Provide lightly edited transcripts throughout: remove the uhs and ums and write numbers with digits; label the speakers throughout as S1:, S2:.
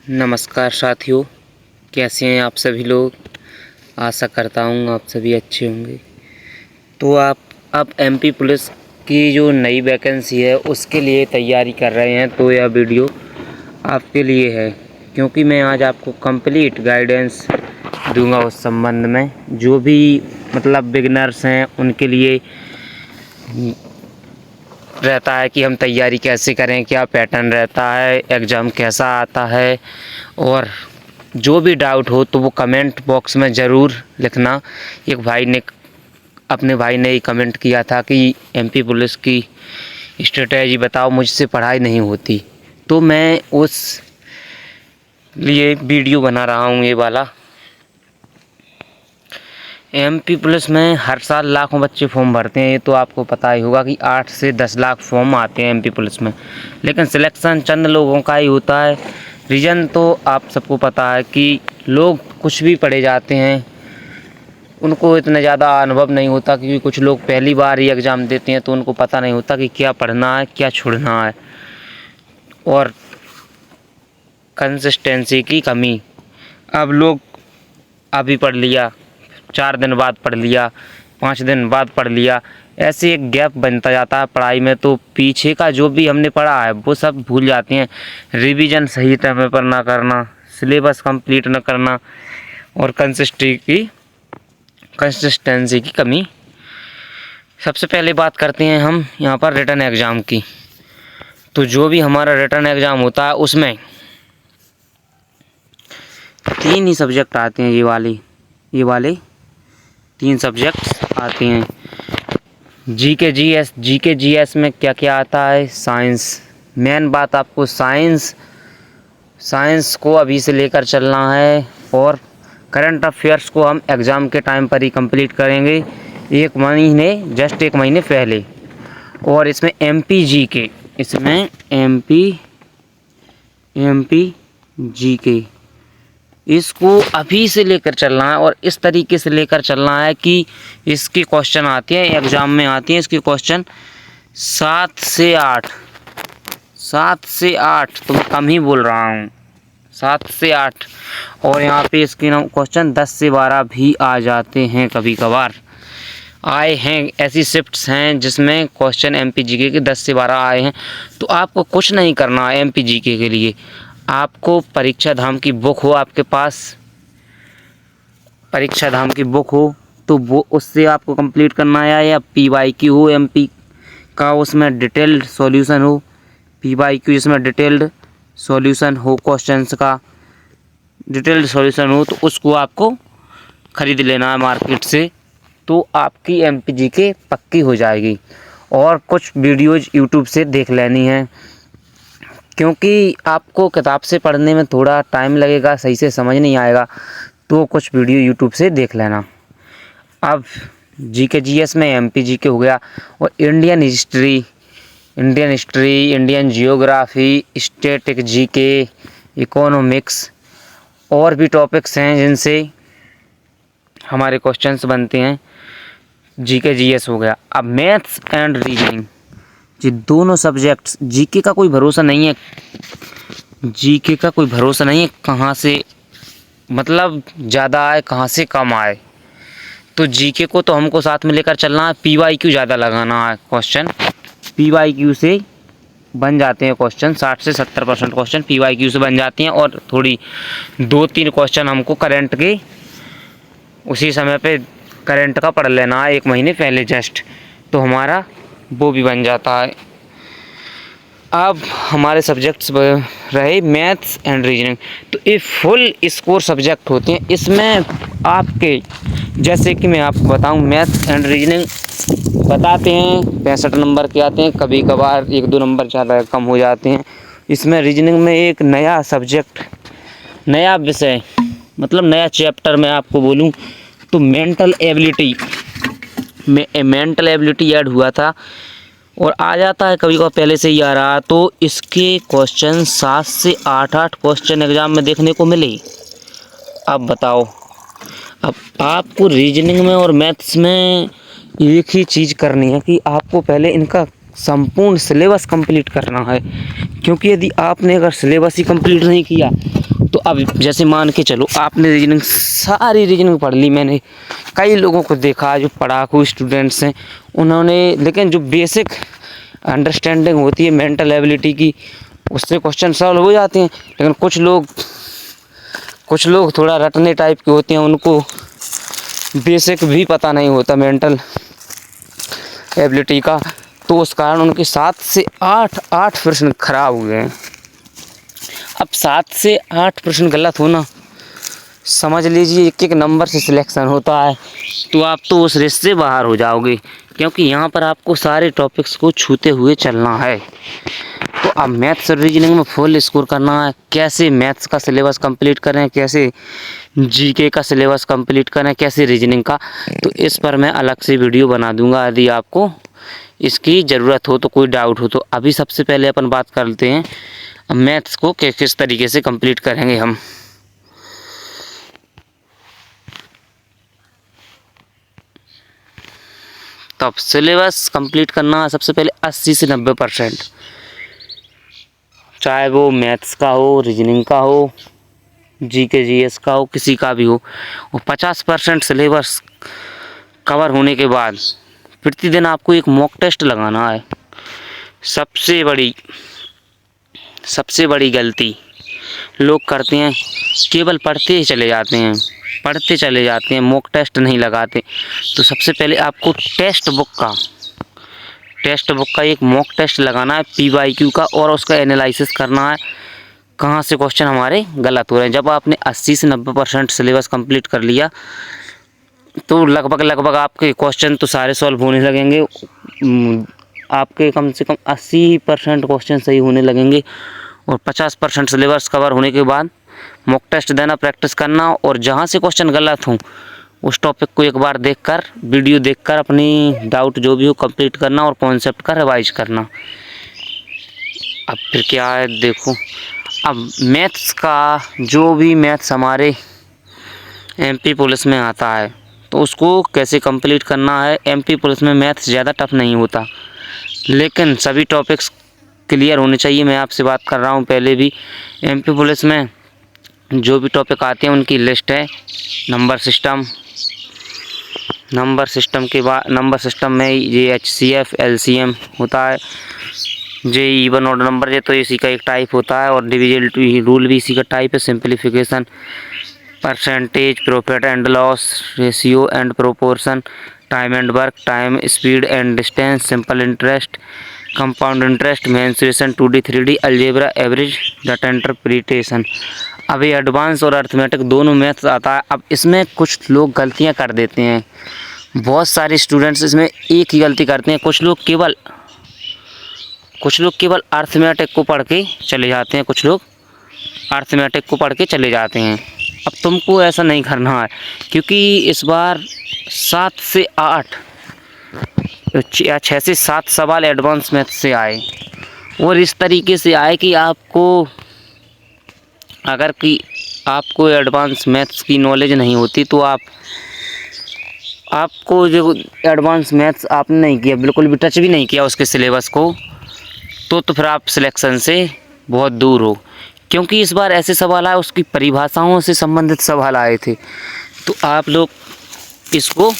S1: नमस्कार साथियों, कैसे हैं आप सभी लोग। आशा करता हूँ आप सभी अच्छे होंगे। तो आप अब एमपी पुलिस की जो नई वैकेंसी है उसके लिए तैयारी कर रहे हैं तो यह वीडियो आपके लिए है, क्योंकि मैं आज आपको कंप्लीट गाइडेंस दूंगा उस संबंध में। जो भी बिगिनर्स हैं उनके लिए रहता है कि हम तैयारी कैसे करें, क्या पैटर्न रहता है, एग्ज़ाम कैसा आता है, और जो भी डाउट हो तो वो कमेंट बॉक्स में ज़रूर लिखना। अपने भाई ने ही कमेंट किया था कि एमपी पुलिस की स्ट्रेटजी बताओ, मुझसे पढ़ाई नहीं होती। तो मैं उस लिए वीडियो बना रहा हूँ ये वाला। एमपी पुलिस में हर साल लाखों बच्चे फॉर्म भरते हैं, ये तो आपको पता ही होगा कि 8 से 10 लाख फॉर्म आते हैं एमपी पुलिस में, लेकिन सिलेक्शन चंद लोगों का ही होता है। रीज़न तो आप सबको पता है कि लोग कुछ भी पढ़े जाते हैं, उनको इतना ज़्यादा अनुभव नहीं होता, क्योंकि कुछ लोग पहली बार ही एग्ज़ाम देते हैं तो उनको पता नहीं होता कि क्या पढ़ना है, क्या छोड़ना है। और कंसिस्टेंसी की कमी, अब लोग अभी पढ़ लिया, 4 दिन बाद पढ़ लिया, 5 दिन बाद पढ़ लिया, ऐसे एक गैप बनता जाता है पढ़ाई में। तो पीछे का जो भी हमने पढ़ा है वो सब भूल जाते हैं। रिवीजन सही समय पर ना करना, सिलेबस कंप्लीट ना करना, और कंसिस्टेंसी की कमी। सबसे पहले बात करते हैं हम यहाँ पर रिटन एग्ज़ाम की। तो जो भी हमारा रिटन एग्ज़ाम होता है उसमें 3 ही सब्जेक्ट आते हैं, ये वाले 3 सब्जेक्ट्स आते हैं। जीके जीएस में क्या क्या आता है? साइंस। मेन बात आपको साइंस को अभी से लेकर चलना है, और करंट अफेयर्स को हम एग्ज़ाम के टाइम पर ही कंप्लीट करेंगे, एक महीने पहले। और इसमें एमपी जीके इसको अभी से लेकर चलना है, और इस तरीके से लेकर चलना है कि इसके क्वेश्चन आते हैं एग्ज़ाम में, आते हैं इसके क्वेश्चन 7 से 8, तो मैं कम ही बोल रहा हूँ, 7 से 8। और यहाँ पे इसके क्वेश्चन 10 से 12 भी आ जाते हैं, कभी कभार आए हैं। ऐसी शिफ्ट्स हैं जिसमें क्वेश्चन एमपी जीके के 10 से 12 आए हैं। तो आपको कुछ नहीं करना है एमपी जीके के लिए। आपको परीक्षा धाम की बुक हो आपके पास, तो वो उससे आपको कंप्लीट करना है, या पीवाईक्यू हो एमपी का, उसमें डिटेल्ड सॉल्यूशन हो, पीवाईक्यू जिसमें डिटेल्ड सॉल्यूशन हो, क्वेश्चंस का डिटेल्ड सॉल्यूशन हो, तो उसको आपको ख़रीद लेना है मार्केट से। तो आपकी एमपी जीके पक्की हो जाएगी। और कुछ वीडियोज़ यूट्यूब से देख लेनी है, क्योंकि आपको किताब से पढ़ने में थोड़ा टाइम लगेगा, सही से समझ नहीं आएगा, तो कुछ वीडियो यूट्यूब से देख लेना। अब जीके जीएस में एमपी जीके हो गया, और Indian history, Indian geography, static GK, economics, और भी टॉपिक्स हैं जिनसे हमारे क्वेश्चंस बनते हैं। जीके जीएस हो गया। अब मैथ्स एंड रीजनिंग, ये दोनों सब्जेक्ट्स, जीके का कोई भरोसा नहीं है, कहाँ से ज़्यादा आए, कहाँ से कम आए। तो जीके को तो हमको साथ में लेकर चलना है, पीवाईक्यू ज़्यादा लगाना है क्वेश्चन। पीवाईक्यू से बन जाते हैं क्वेश्चन, 60 से 70% क्वेश्चन पीवाईक्यू से बन जाती हैं, और थोड़ी 2-3 क्वेश्चन हमको करंट के उसी समय पे करंट का पढ़ लेना है, 1 महीने पहले जस्ट, तो हमारा वो भी बन जाता है। अब हमारे सब्जेक्ट्स रहे मैथ्स एंड रीजनिंग। तो ये फुल स्कोर सब्जेक्ट होते हैं। इसमें आपके, जैसे कि मैं आपको बताऊं, मैथ्स एंड रीजनिंग बताते हैं 65 नंबर के आते हैं, कभी कभार 1-2 नंबर ज़्यादा कम हो जाते हैं। इसमें रीजनिंग में एक नया सब्जेक्ट, नया विषय, नया चैप्टर मैं आपको बोलूं तो मेंटल एबिलिटी ऐड हुआ था, और आ जाता है कभी कभी, पहले से ही आ रहा। तो इसके क्वेश्चन 7 से 8 क्वेश्चन एग्ज़ाम में देखने को मिले। अब बताओ, अब आपको रीजनिंग में और मैथ्स में एक ही चीज़ करनी है कि आपको पहले इनका संपूर्ण सिलेबस कंप्लीट करना है, क्योंकि यदि आपने अगर सिलेबस ही कंप्लीट नहीं किया तो अब जैसे मान के चलो आपने रीजनिंग सारी रीजनिंग पढ़ ली, मैंने कई लोगों को देखा जो पढ़ाकू स्टूडेंट्स हैं उन्होंने, लेकिन जो बेसिक अंडरस्टैंडिंग होती है मेंटल एबिलिटी की उससे क्वेश्चन सॉल्व हो जाते हैं। लेकिन कुछ लोग थोड़ा रटने टाइप के होते हैं, उनको बेसिक भी पता नहीं होता मेंटल एबिलिटी का, तो उस कारण उनके 7 से 8 प्रश्न खराब हुए हैं। अब 7 से 8 प्रश्न गलत होना, समझ लीजिए एक एक नंबर से सिलेक्शन होता है, तो आप तो उस रेस से बाहर हो जाओगे, क्योंकि यहाँ पर आपको सारे टॉपिक्स को छूते हुए चलना है। तो अब मैथ्स और रीजनिंग में फुल स्कोर करना है। कैसे मैथ्स का सिलेबस कंप्लीट करें, कैसे जीके का सिलेबस कंप्लीट करें, कैसे रीजनिंग का, तो इस पर मैं अलग से वीडियो बना दूंगा यदि आपको इसकी ज़रूरत हो, तो कोई डाउट हो तो। अभी सबसे पहले अपन बात करते हैं मैथ्स को किस तरीके से कंप्लीट करेंगे हम। तो सिलेबस कंप्लीट करना सबसे पहले 80 से 90%, चाहे वो मैथ्स का हो, रीजनिंग का हो, जीके जीएस का हो, किसी का भी हो। और 50% सिलेबस कवर होने के बाद प्रतिदिन आपको एक मॉक टेस्ट लगाना है। सबसे बड़ी गलती लोग करते हैं, केवल पढ़ते चले जाते हैं, मॉक टेस्ट नहीं लगाते। तो सबसे पहले आपको टेक्स्ट बुक का एक मॉक टेस्ट लगाना है PYQ का, और उसका एनालिसिस करना है कहाँ से क्वेश्चन हमारे गलत हो रहे हैं। जब आपने 80 से 90% सिलेबस कंप्लीट कर लिया तो लगभग आपके क्वेश्चन तो सारे सॉल्व होने लगेंगे। आपके कम से कम 80% क्वेश्चन सही होने लगेंगे, और 50% सिलेबस कवर होने के बाद मॉक टेस्ट देना, प्रैक्टिस करना, और जहाँ से क्वेश्चन गलत हों उस टॉपिक को एक बार वीडियो देखकर अपनी डाउट जो भी हो कंप्लीट करना, और कॉन्सेप्ट का रिवाइज करना। अब फिर क्या है, देखो अब मैथ्स का जो भी मैथ्स हमारे MP पुलिस में आता है तो उसको कैसे कंप्लीट करना है। MP पुलिस में मैथ्स ज़्यादा टफ नहीं होता, लेकिन सभी टॉपिक्स क्लियर होने चाहिए। मैं आपसे बात कर रहा हूँ पहले भी, MP पुलिस में जो भी टॉपिक आते हैं उनकी लिस्ट है। नंबर सिस्टम के बाद नंबर सिस्टम में ये HCF LCM होता है, जे इवन ऑर्डर नंबर है तो इसी का एक टाइप होता है, और डिविजिबिलिटी रूल भी इसी का टाइप है। Simplification, percentage, profit and loss, ratio and proportion, time and work, time speed and distance, simple interest, compound interest, mensuration, 2D 3D, algebra, average, data interpretation. अब ये एडवांस और अर्थमेटिक दोनों maths आता है। अब इसमें कुछ लोग गलतियां कर देते हैं, बहुत सारे स्टूडेंट्स इसमें एक ही गलती करते हैं। कुछ लोग केवल अर्थमेटिक को पढ़ के चले जाते हैं। अब तुमको ऐसा नहीं करना है, क्योंकि इस बार 7 से 8 या 6 से 7 सवाल एडवांस मैथ्स से आए, और इस तरीके से आए कि आपको एडवांस मैथ्स की नॉलेज नहीं होती तो आपको जो एडवांस मैथ्स आपने नहीं किया, बिल्कुल भी टच भी नहीं किया उसके सिलेबस को, तो फिर आप सिलेक्शन से बहुत दूर हो। क्योंकि इस बार ऐसे सवाल आए, उसकी परिभाषाओं से संबंधित सवाल आए थे, तो आप लोग इसको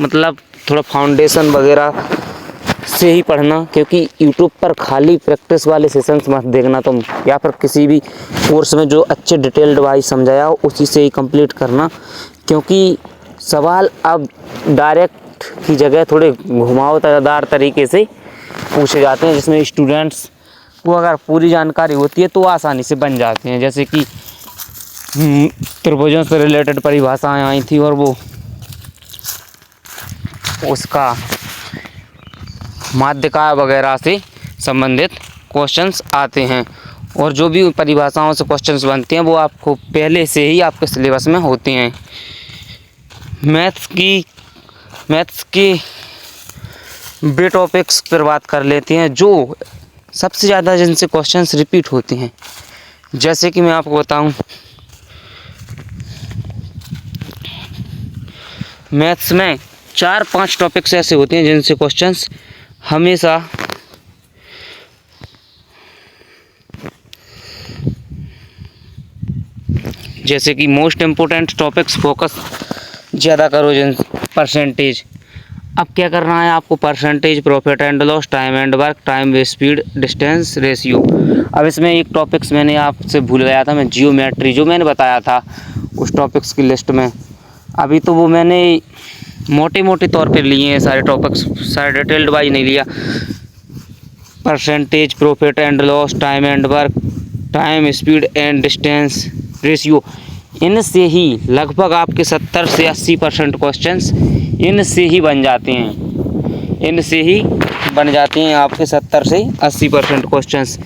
S1: मतलब थोड़ा फाउंडेशन वगैरह से ही पढ़ना, क्योंकि यूट्यूब पर खाली प्रैक्टिस वाले सेशंस मत देखना तुम, या फिर किसी भी कोर्स में जो अच्छे डिटेल्ड वाइज समझाया हो उसी से ही कंप्लीट करना। क्योंकि सवाल अब डायरेक्ट की जगह थोड़े घुमावदार तरीके से पूछे जाते हैं, जिसमें स्टूडेंट्स को अगर पूरी जानकारी होती है तो आसानी से बन जाते हैं। जैसे कि त्रिभुजों से रिलेटेड परिभाषाएं आई थी, और वो उसका माध्यिका वगैरह से संबंधित क्वेश्चंस आते हैं, और जो भी परिभाषाओं से क्वेश्चंस बनते हैं वो आपको पहले से ही आपके सिलेबस में होते हैं। मैथ्स की बे टॉपिक्स पर बात कर लेते हैं, जो सबसे ज़्यादा जिनसे क्वेश्चंस रिपीट होते हैं। जैसे कि मैं आपको बताऊं, मैथ्स में 4-5 टॉपिक्स ऐसे होते हैं जिनसे क्वेश्चंस हमेशा जैसे कि मोस्ट इम्पोर्टेंट टॉपिक्स फोकस ज़्यादा करो जिन परसेंटेज। अब क्या करना है आपको, percentage, profit and loss, time and work, time speed, distance ratio. अब इसमें एक टॉपिक्स मैंने आपसे भूल गया था, मैं जियोमेट्री जो मैंने बताया था उस टॉपिक्स की लिस्ट में। अभी तो वो मैंने मोटे मोटे तौर पे लिए हैं सारे टॉपिक्स, सारे डिटेल्ड वाइज नहीं लिया। Percentage, profit and loss, time and work, time speed and distance ratio, इनसे ही लगभग आपके 70 से 80% क्वेश्चंस इनसे ही बन जाते हैं, इनसे ही बन जाते हैं आपके 70 से 80% क्वेश्चंस।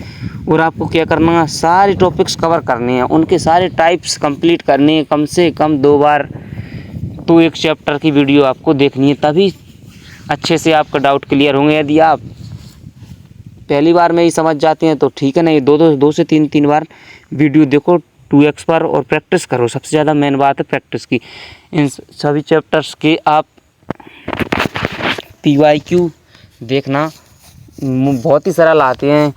S1: और आपको क्या करना है, सारे टॉपिक्स कवर करने हैं, उनके सारे टाइप्स कंप्लीट करने हैं, कम से कम 2 बार तो एक चैप्टर की वीडियो आपको देखनी है, तभी अच्छे से आपका डाउट क्लियर होंगे। यदि आप पहली बार में ही समझ जाते हैं तो ठीक है, नहीं दो से तीन बार वीडियो देखो 2x पर और प्रैक्टिस करो। सबसे ज़्यादा मेन बात है प्रैक्टिस की। इन सभी चैप्टर्स के आप PYQ देखना, बहुत ही सरल आते हैं।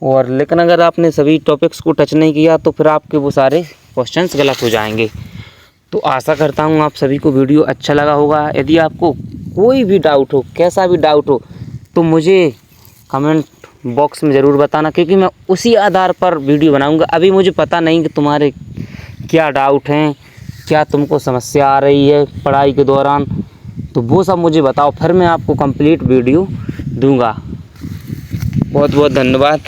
S1: और लेकिन अगर आपने सभी टॉपिक्स को टच नहीं किया तो फिर आपके वो सारे क्वेश्चंस गलत हो जाएंगे। तो आशा करता हूँ आप सभी को वीडियो अच्छा लगा होगा। यदि आपको कोई भी डाउट हो, कैसा भी डाउट हो, तो मुझे कमेंट बॉक्स में ज़रूर बताना, क्योंकि मैं उसी आधार पर वीडियो बनाऊंगा। अभी मुझे पता नहीं कि तुम्हारे क्या डाउट हैं, क्या तुमको समस्या आ रही है पढ़ाई के दौरान, तो वो सब मुझे बताओ, फिर मैं आपको कंप्लीट वीडियो दूंगा। बहुत बहुत धन्यवाद।